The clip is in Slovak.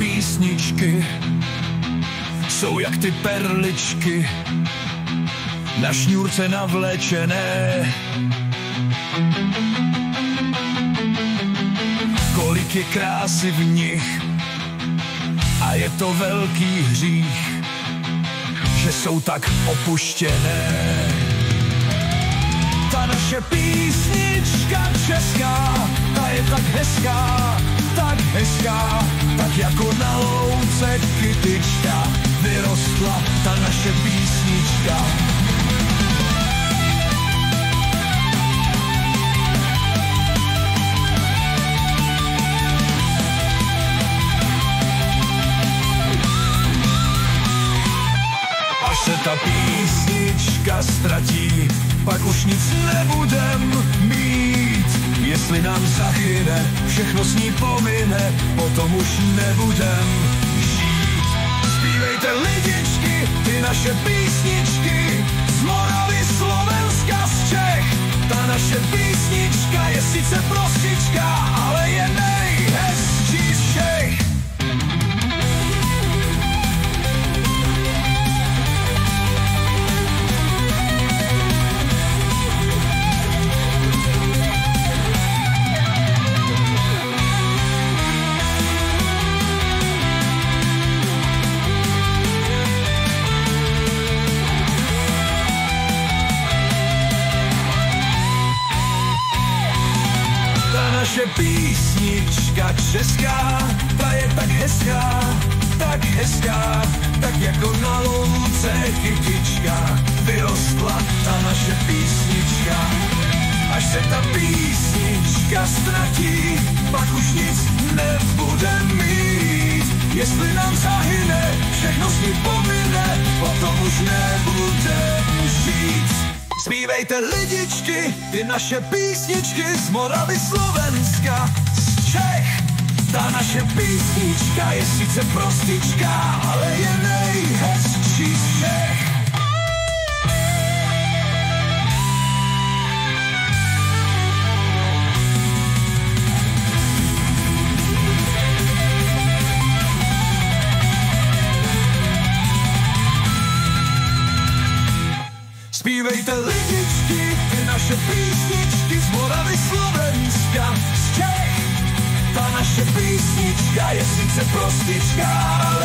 písničky jsou jak ty perličky na šňůrce navlečené. Kolik je krásy v nich a je to velký hřích, že jsou tak opuštěné. Ta naše písnička česká, ta je tak hezká, tak jako na louce kytička vyrostla ta naše písnička. Až se ta písnička ztratí, pak už nic nebudem mít. Jestli nám zahyne, všechno s ní pomine, potom už nebudem žít. Zpívejte lidičky, ty naše písničky, z Moravy, Slovenska, z Čech. Ta naše písnička je sice prostička, ale je nejhezčí z všech. Naše písnička česká, ta je tak hezká, tak jako na louce kytička vyrostla ta naše písnička. Až se ta písnička ztratí, pak už nic nebudem mít. Jestli nám zahyne, všechno s ní pomine, potom už nebudem žít. Zpívejte lidičky, ty naše písničky, z Moravy, Slovenska, z Čech. Ta naše písnička je sice prostička, ale je nejhezčí z všech. Zpívejte lidičky, ty naše písničky, z Moravy, Slovenska, z Čech. Ta naše písnička je sice prostička, ale